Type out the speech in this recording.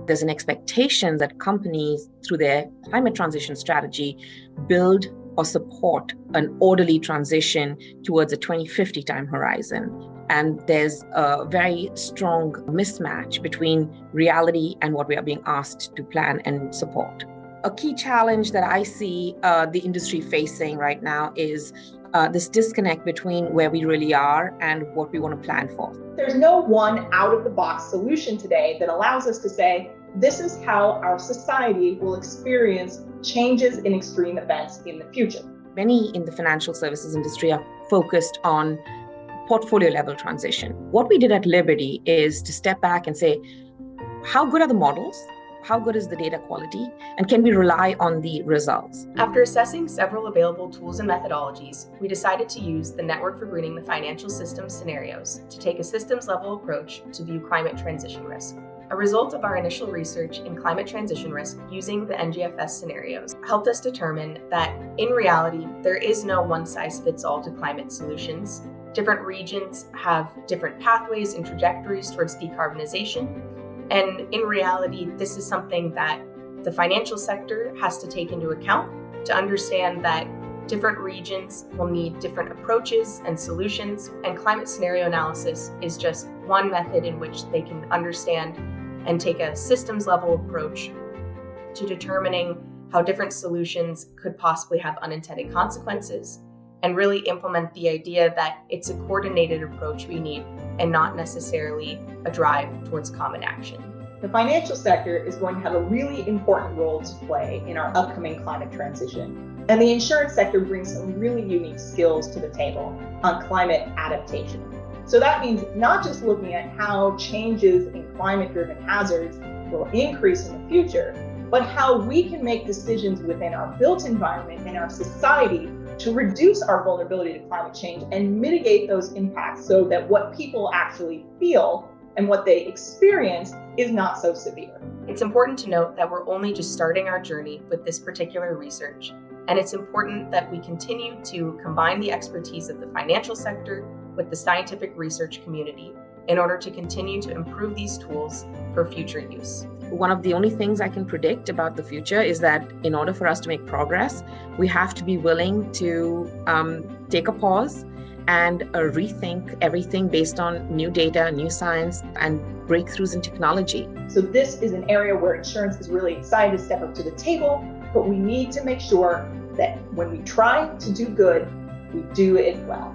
There's an expectation that companies, through their climate transition strategy, build or support an orderly transition towards a 2050 time horizon. And there's a very strong mismatch between reality and what we are being asked to plan and support. A key challenge that I see the industry facing right now is this disconnect between where we really are and what we want to plan for. There's no one out-of-the-box solution today that allows us to say, this is how our society will experience changes in extreme events in the future. Many in the financial services industry are focused on portfolio level transition. What we did at Liberty is to step back and say, how good are the models? How good is the data quality? And can we rely on the results? After assessing several available tools and methodologies, we decided to use the Network for Greening the Financial System scenarios to take a systems-level approach to view climate transition risk. A result of our initial research in climate transition risk using the NGFS scenarios helped us determine that, in reality, there is no one-size-fits-all to climate solutions. Different regions have different pathways and trajectories towards decarbonization. And in reality, this is something that the financial sector has to take into account to understand that different regions will need different approaches and solutions, and climate scenario analysis is just one method in which they can understand and take a systems level approach to determining how different solutions could possibly have unintended consequences, and really implement the idea that it's a coordinated approach we need and not necessarily a drive towards common action. The financial sector is going to have a really important role to play in our upcoming climate transition. And the insurance sector brings some really unique skills to the table on climate adaptation. So that means not just looking at how changes in climate-driven hazards will increase in the future, but how we can make decisions within our built environment and our society to reduce our vulnerability to climate change and mitigate those impacts so that what people actually feel and what they experience is not so severe. It's important to note that we're only just starting our journey with this particular research, and it's important that we continue to combine the expertise of the financial sector with the scientific research community in order to continue to improve these tools for future use. One of the only things I can predict about the future is that in order for us to make progress, we have to be willing to take a pause and rethink everything based on new data, new science, and breakthroughs in technology. So this is an area where insurance is really excited to step up to the table, but we need to make sure that when we try to do good, we do it well.